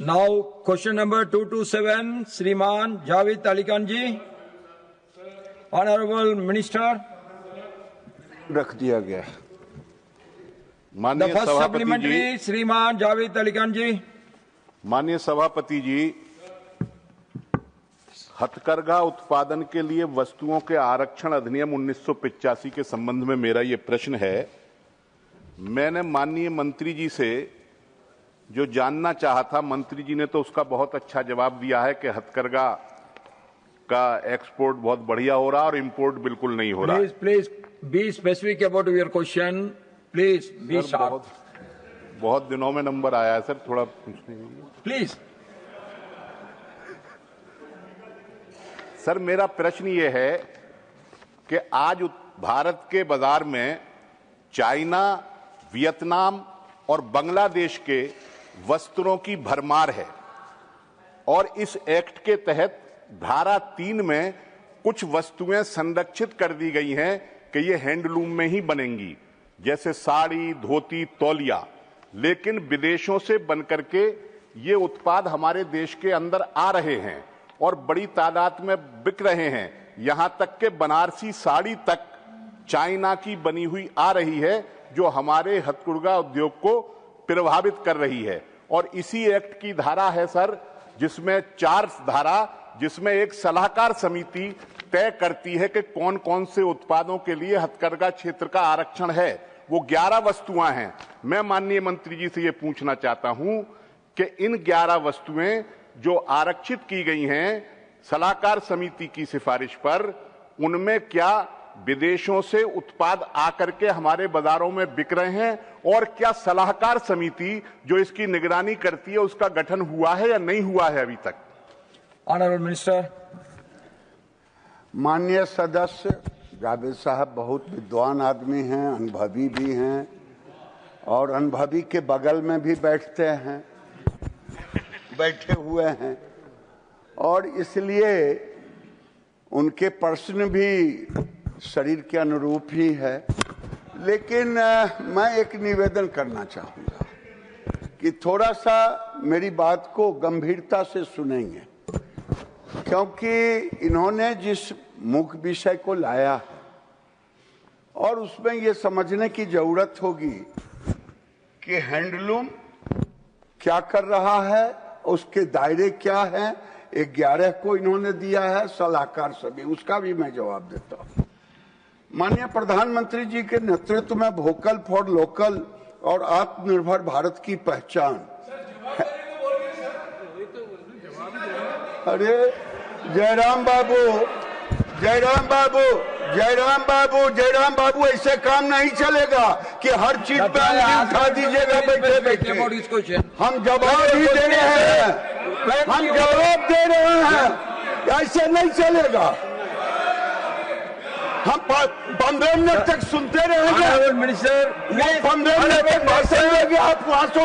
Now, question number 227, Shriman Javed Ali Khan ji. Honorable Minister. रख दिया गया। The माननीय first सभापति supplementary, जी, Shriman Javed Ali Khan ji. माननीय सभापति जी, हथकरघा उत्पादन के लिए वस्तुओं के आरक्षण अधिनियम 1985 के संबंध में मेरा ये प्रश्न है। मैंने माननीय मंत्री जी से जो जानना चाहा था, मंत्री जी ने तो उसका बहुत अच्छा जवाब दिया है कि हथकरघा का एक्सपोर्ट बहुत बढ़िया हो रहा और इंपोर्ट बिल्कुल नहीं हो रहा। Please be specific about your question. Please be short. बहुत दिनों में नंबर आया है सर, थोड़ा पूछने दीजिए। Please. सर, मेरा प्रश्न ये है कि आज भारत के बाजार में चाइना, वियतनाम और बांग्लादेश के वस्त्रों की भरमार है और इस एक्ट के तहत धारा 3 में कुछ वस्तुएं संरक्षित कर दी गई हैं कि ये हैंडलूम में ही बनेंगी, जैसे साड़ी, धोती, तौलिया। लेकिन विदेशों से बनकर के ये उत्पाद हमारे देश के अंदर आ रहे हैं और बड़ी तादाद में बिक रहे हैं। यहां तक कि बनारसी साड़ी तक चाइना की बनी हुई आ रही है, जो हमारे हथकरघा उद्योग को प्रभावित कर रही है। और इसी एक्ट की धारा है सर, जिसमें 4 धारा, जिसमें एक सलाहकार समिति तय करती है कि कौन कौन से उत्पादों के लिए हथकरघा क्षेत्र का आरक्षण है। वो 11 वस्तुएं हैं। मैं माननीय मंत्री जी से ये पूछना चाहता हूं कि इन 11 वस्तुएं जो आरक्षित की गई हैं सलाहकार समिति की सिफारिश पर, उनमें क्या विदेशों से उत्पाद आकर के हमारे बाजारों में बिक रहे हैं, और क्या सलाहकार समिति जो इसकी निगरानी करती है उसका गठन हुआ है या नहीं हुआ है अभी तक? Honorable Minister. माननीय सदस्य जावेद साहब बहुत विद्वान आदमी हैं, अनुभवी भी हैं और अनुभवी के बगल में भी बैठे हुए हैं और इसलिए उनके प्रश्न भी शरीर के अनुरूप ही है। लेकिन मैं एक निवेदन करना चाहूँगा कि थोड़ा सा मेरी बात को गंभीरता से सुनेंगे, क्योंकि इन्होंने जिस मुख्य विषय को लाया है और उसमें ये समझने की जरूरत होगी कि हैंडलूम क्या कर रहा है, उसके दायरे क्या है। 11 को इन्होंने दिया है सलाहकार सभी, उसका भी मैं जवाब देता हूँ। माननीय प्रधानमंत्री जी के नेतृत्व में वोकल फॉर लोकल और आत्मनिर्भर भारत की पहचान। अरे जयराम बाबू, ऐसे काम नहीं चलेगा कि हर चीज पे उंगली उठा दीजिएगा बैठे। हम जवाब ही दे रहे हैं, ऐसे नहीं चलेगा। हम 15 मिनट तक सुनते रहेंगे। मिनिस्टर, 15 मिनट तक भाषण देंगे, आप वहां से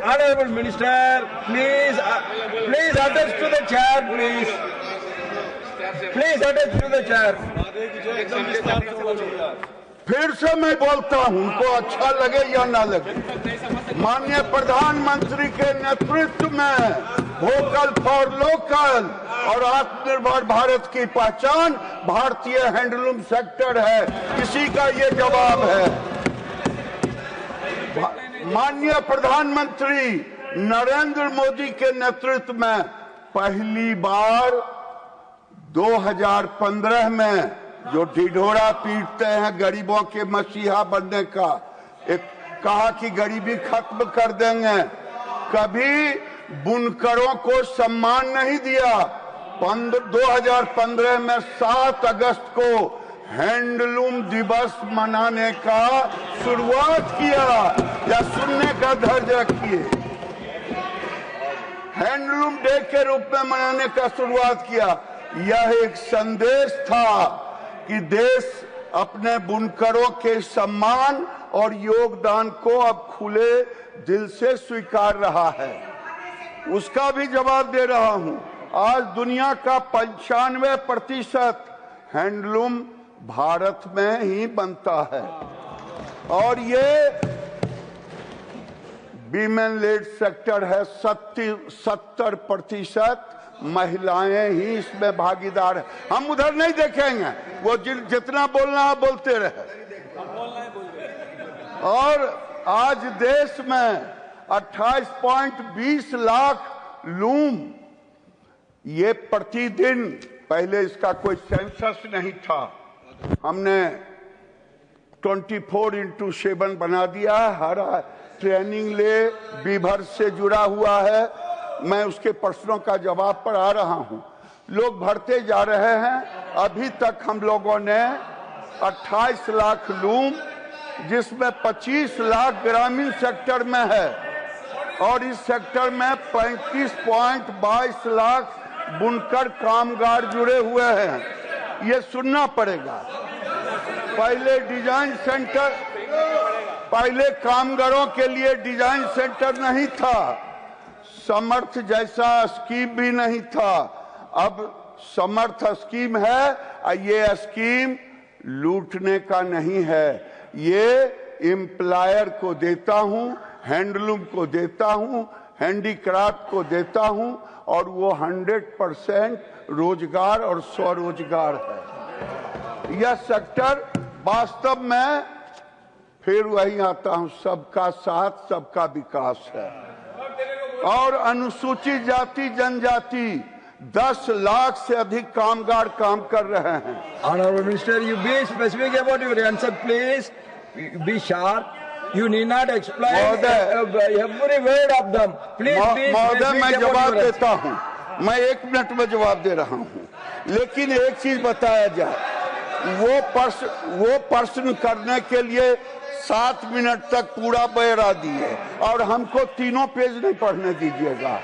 Honorable Minister, please attach to the chair, please. Please attach to the chair. फिर से मैं बोलता हूं, उनको अच्छा लगे या ना लगे। माननीय प्रधानमंत्री के नेतृत्व में वोकल फॉर लोकल और आत्मनिर्भर भारत की पहचान भारतीय हैंडलूम सेक्टर है, इसी का ये जवाब है। माननीय प्रधानमंत्री नरेंद्र मोदी के नेतृत्व में पहली बार 2015 में जो ढिढोरा पीटते हैं गरीबों के मसीहा बनने का, एक कहा कि गरीबी खत्म कर देंगे, कभी बुनकरों को सम्मान नहीं दिया। 2015 में 7 अगस्त को हैंडलूम दिवस मनाने का शुरुआत किया या सुनने का धैर्य किए, हैंडलूम डे के रूप में मनाने का शुरुआत किया। यह एक संदेश था कि देश अपने बुनकरों के सम्मान और योगदान को अब खुले दिल से स्वीकार रहा है, उसका भी जवाब दे रहा हूं। आज दुनिया का 95% हैंडलूम भारत में ही बनता है और ये वीमेन लेड सेक्टर है, 70% महिलाएं ही इसमें भागीदार है। हम उधर नहीं देखेंगे, वो जितना बोलना है बोलते रहे। और आज देश में 28.20 लाख लूम, ये प्रतिदिन, पहले इसका कोई सेंसस नहीं था, हमने 24/7 बना दिया। हर ट्रेनिंग ले बीभर से जुड़ा हुआ है। मैं उसके प्रश्नों का जवाब पर आ रहा हूं। लोग भरते जा रहे हैं। अभी तक हम लोगों ने 28 लाख लूम, जिसमें 25 लाख ग्रामीण सेक्टर में है, और इस सेक्टर में 35.22 लाख बुनकर कामगार जुड़े हुए हैं। ये सुनना पड़ेगा। पहले डिजाइन सेंटर, पहले कामगारों के लिए डिजाइन सेंटर नहीं था, समर्थ जैसा स्कीम भी नहीं था। अब समर्थ स्कीम है, और ये स्कीम लूटने का नहीं है। ये एम्प्लॉयर को देता हूं, हैंडलूम को देता हूं, हैंडीक्राफ्ट को देता हूं, और वो 100% रोजगार और स्वरोजगार है। यह सेक्टर वास्तव में, फिर वही आता हूं, सबका साथ सबका विकास है। और अनुसूचित जाति जनजाति 10 लाख से अधिक कामगार काम कर रहे हैं। Honorable Minister, you be specific about your answer, please. Be sharp. You need not explain every word of them. Please, please. महोदय, मैं जवाब देता हूं। मैं 1 मिनट में जवाब दे रहा हूं। लेकिन एक चीज बताया जाए, वो प्रश्न करने के लिए 7 मिनट तक पूरा ब्यौरा दिए, और हमको 3 पेज नहीं पढ़ने दीजिएगा।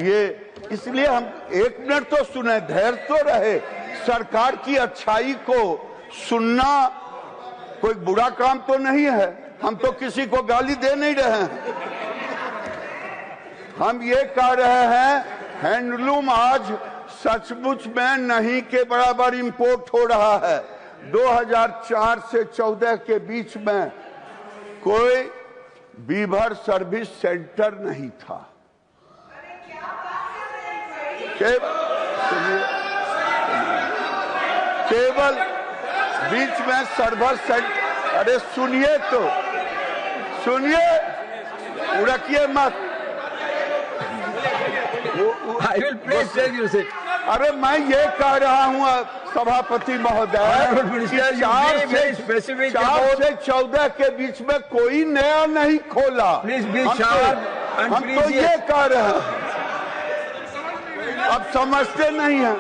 ये इसलिए हम 1 मिनट तो सुने, धैर्य तो रहे। सरकार की अच्छाई को सुनना कोई बुरा काम तो नहीं है। हम तो किसी को गाली दे नहीं रहे हैं। हम ये कह रहे हैं, हैंडलूम आज सचमुच में नहीं के बराबर इंपोर्ट हो रहा है। 2004 से 14 के बीच में कोई वीवर सर्विस सेंटर नहीं था। केवल बीच में सर्विस सेंटर, अरे सुनिए तो, सुनिए, उड़किए मत। I will please take your seat. अरे मैं ये कह रहा हूँ सभापति महोदय, 4 से 14 के बीच में कोई नया नहीं खोला। Please be sharp and हम तो ये कह रहे हैं, अब समझते नहीं हैं।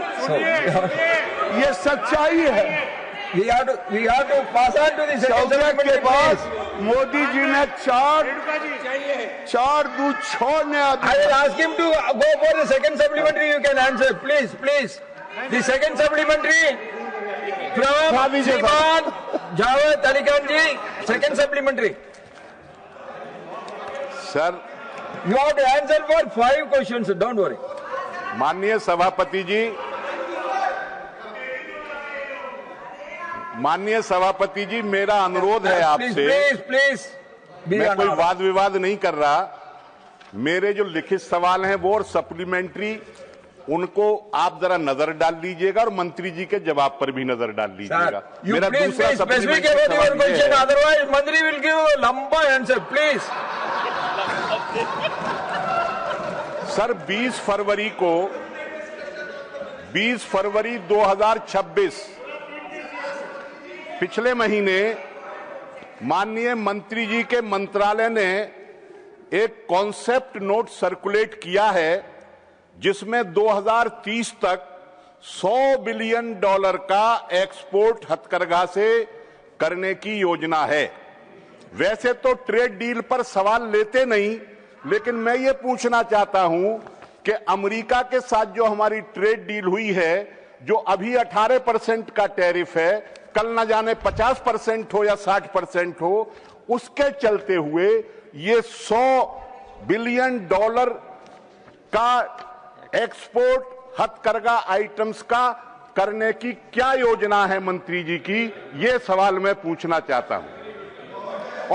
ये सच्चाई है। We have to pass on to the second 14 के supplementary, बाद please. मोदी जी ने 4-2-6 नया। I will ask him to go for the second supplementary. You can answer, please, please. The second supplementary from Shriman Javed Ali Khan ji. Second supplementary. Sir, You have to answer for 5 questions. Don't worry. माननीय सभापति जी, माननीय सभापति जी, मेरा अनुरोध है आपसे, please मैं कोई वाद विवाद नहीं कर रहा। मेरे जो लिखित सवाल हैं वो और सप्लीमेंट्री, उनको आप जरा नजर डाल लीजिएगा, और मंत्री जी के जवाब पर भी नजर डाल लीजिएगा। मेरा दूसरा सप्लीमेंट्री सवाल ये है, अदरवाइज मंत्री विल गिव लंबा आंसर, प्लीज। सर 20 फरवरी 2026, पिछले महीने माननीय मंत्री जी के मंत्रालय ने एक कॉन्सेप्ट नोट सर्कुलेट किया है, जिसमें 2030 तक $100 बिलियन का एक्सपोर्ट हथकरघा से करने की योजना है। वैसे तो ट्रेड डील पर सवाल लेते नहीं, लेकिन मैं ये पूछना चाहता हूं कि अमेरिका के साथ जो हमारी ट्रेड डील हुई है, जो अभी 18% का टैरिफ है, कल न जाने 50% हो या 60% हो, उसके चलते हुए ये $100 बिलियन का एक्सपोर्ट हथकरघा आइटम्स का करने की क्या योजना है मंत्री जी की, ये सवाल मैं पूछना चाहता हूं।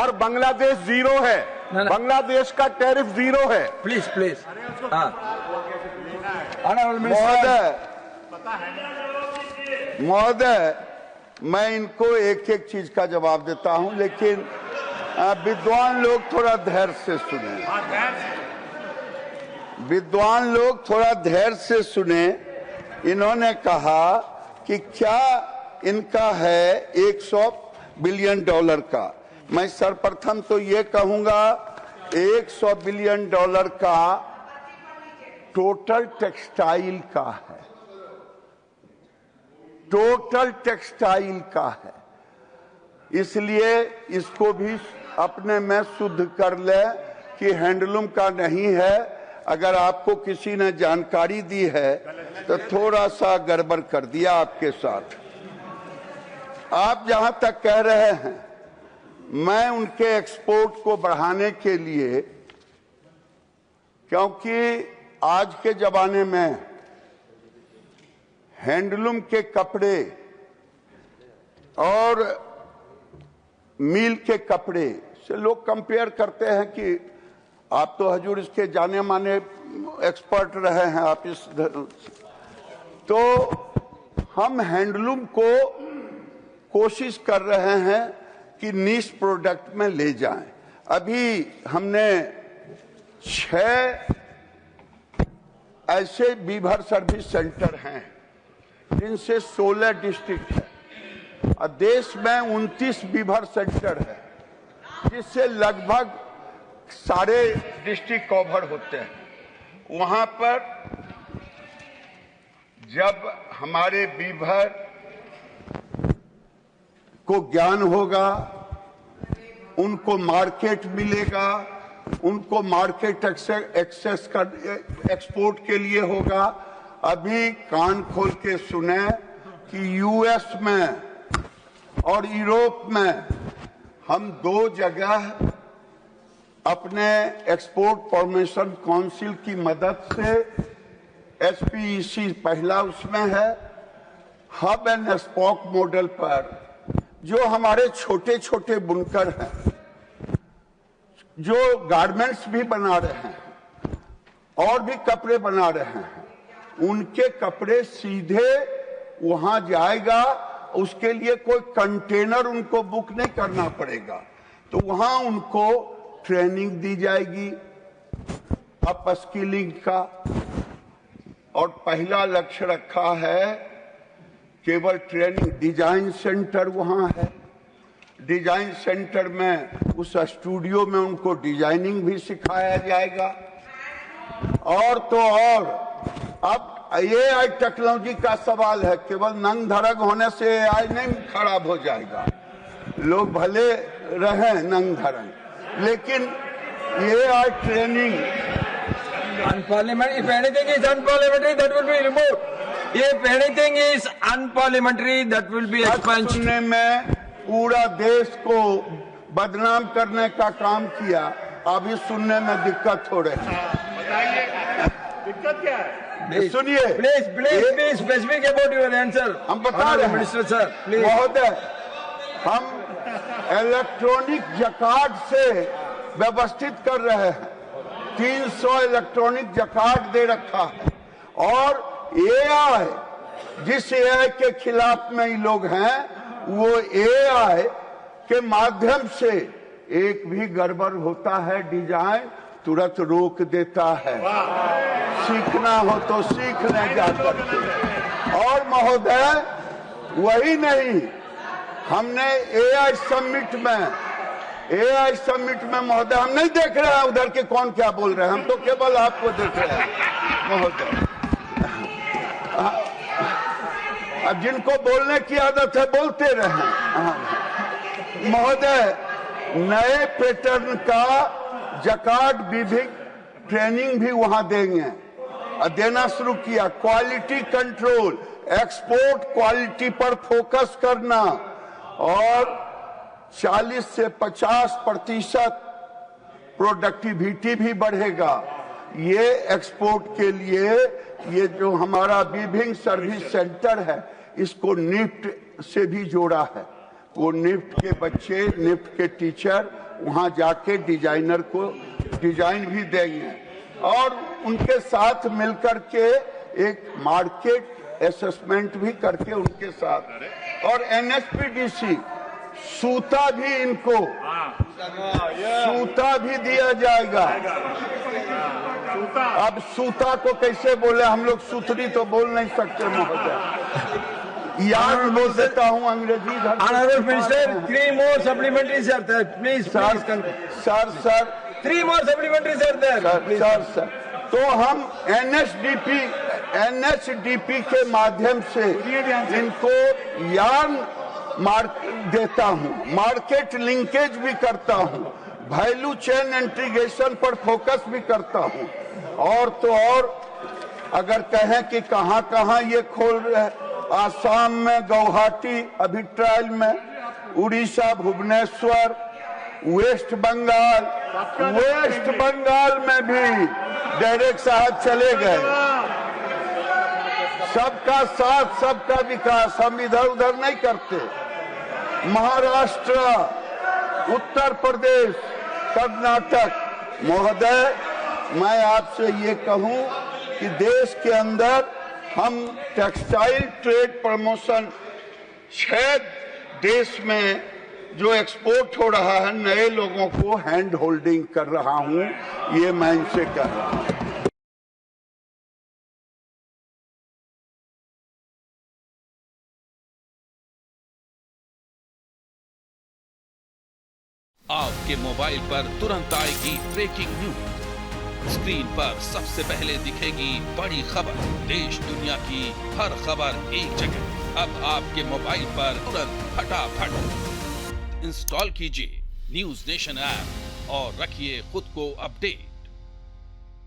और बांग्लादेश 0 है। बांग्लादेश का टैरिफ 0 है। Please please. महोदय, मैं इनको एक एक चीज का जवाब देता हूं, लेकिन विद्वान लोग थोड़ा धैर्य से सुने। विद्वान लोग थोड़ा धैर्य से सुने। इन्होंने कहा कि क्या इनका है 100 बिलियन डॉलर का। मैं सर्वप्रथम तो ये कहूंगा 100 बिलियन डॉलर का टोटल टेक्सटाइल का है, टोटल टेक्सटाइल का है। इसलिए इसको भी अपने में शुद्ध कर ले कि हैंडलूम का नहीं है। अगर आपको किसी ने जानकारी दी है तो थोड़ा सा गड़बड़ कर दिया आपके साथ। आप जहां तक कह रहे हैं, मैं उनके एक्सपोर्ट को बढ़ाने के लिए, क्योंकि आज के जमाने में हैंडलूम के कपड़े और मिल के कपड़े से लोग कंपेयर करते हैं कि आप तो हजूर इसके जाने माने एक्सपर्ट रहे हैं आप इस। तो हम हैंडलूम को कोशिश कर रहे हैं कि नीश प्रोडक्ट में ले जाएं। अभी हमने 6 ऐसे बीभर सर्विस सेंटर हैं जिनसे 16 डिस्ट्रिक्ट है और देश में 29 बीभर सेंटर है, जिससे लगभग सारे डिस्ट्रिक्ट कवर होते हैं। वहां पर जब हमारे बीभर को ज्ञान होगा, उनको मार्केट मिलेगा, उनको मार्केट एक्सेस कर एक्सपोर्ट के लिए होगा। अभी कान खोल के सुने कि यूएस में और यूरोप में हम 2 जगह अपने एक्सपोर्ट प्रमोशन काउंसिल की मदद से, एसपीईसी पहला उसमें है, हब एंड स्पोक मॉडल पर जो हमारे छोटे छोटे बुनकर हैं, जो गारमेंट्स भी बना रहे हैं और भी कपड़े बना रहे हैं, उनके कपड़े सीधे वहां जाएगा। उसके लिए कोई कंटेनर उनको बुक नहीं करना पड़ेगा। तो वहां उनको ट्रेनिंग दी जाएगी अप स्किलिंग का। और पहला लक्ष्य रखा है केवल ट्रेनिंग, डिजाइन सेंटर वहां है। डिजाइन सेंटर में उस स्टूडियो में उनको डिजाइनिंग भी सिखाया जाएगा। और तो और अब एआई टेक्नोलॉजी का सवाल है, केवल नंग धड़क होने से एआई नहीं खराब हो जाएगा। लोग भले रहे नंग धड़क, लेकिन AI training unparliamentary. If anything is unparliamentary, that will be removed. If anything is unparliamentary, that will be expunged. सुनने में पूरा देश को बदनाम करने का काम किया, अभी सुनने में दिक्कत हो रही है। दिक्कत क्या है? सुनिए, Please be specific about your answer. हम बता रहे हैं मिनिस्टर सर, प्लीज। महोदय, हम इलेक्ट्रॉनिक जकार्ड से व्यवस्थित कर रहे हैं। 300 इलेक्ट्रॉनिक जकार्ड दे रखा है। और एआई, जिस एआई के खिलाफ में ये लोग हैं, वो एआई के माध्यम से एक भी गड़बड़ होता है डिजाइन तुरंत रोक देता है। सीखना हो तो सीख लें जाकर के। और महोदय, वही नहीं, हमने एआई समिट में महोदय, हम नहीं देख रहे हैं उधर के कौन क्या बोल रहे हैं, हम तो केवल आपको देख रहे हैं महोदय। अब जिनको बोलने की आदत है बोलते रहे। महोदय, नए पैटर्न का जकार्ड विधिक ट्रेनिंग भी वहां देंगे, देना शुरू किया। क्वालिटी कंट्रोल, एक्सपोर्ट क्वालिटी पर फोकस करना और 40 से 50% प्रोडक्टिविटी भी बढ़ेगा। ये एक्सपोर्ट के लिए ये जो हमारा विभिन्न सर्विस सेंटर है, इसको निफ्ट से भी जोड़ा है। वो निफ्ट के बच्चे, निफ्ट के टीचर वहां जाके डिजाइनर को डिजाइन भी देंगे और उनके साथ मिलकर के एक मार्केट असेसमेंट भी करके उनके साथ, और एनएचपीडीसी सूता भी इनको सूता भी दिया जाएगा। अब सूता को कैसे बोले, हम लोग सूतरी तो बोल नहीं सकते महोदय, यार बोल देता हूँ अंग्रेजी। Honorable Minister, 3 more supplementaries are there. Please, sir sir 3 more supplementaries are there. Sir तो हम एनएचडीपी के माध्यम से इनको यार्न देता हूँ, मार्केट लिंकेज भी करता हूँ, वैल्यू चेन इंटीग्रेशन पर फोकस भी करता हूँ, और तो और अगर कहें कि कहाँ कहाँ ये खोल रहे हैं, आसाम में गुवाहाटी अभी ट्रायल में, उड़ीसा भुवनेश्वर, वेस्ट बंगाल में भी डायरेक्ट साहब चले गए। सबका साथ सबका विकास, हम इधर उधर नहीं करते। महाराष्ट्र, उत्तर प्रदेश, कर्नाटक, महोदय मैं आपसे ये कहूं कि देश के अंदर हम टेक्सटाइल ट्रेड प्रमोशन 6 देश में जो एक्सपोर्ट हो रहा है, नए लोगों को हैंड होल्डिंग कर रहा हूं, ये मैं इनसे कह रहा हूं। आपके मोबाइल पर तुरंत आएगी ब्रेकिंग न्यूज। स्क्रीन पर सबसे पहले दिखेगी बड़ी खबर, देश दुनिया की हर खबर एक जगह। अब आपके मोबाइल पर तुरंत फटाफट इंस्टॉल कीजिए न्यूज नेशन ऐप और रखिए खुद को अपडेट।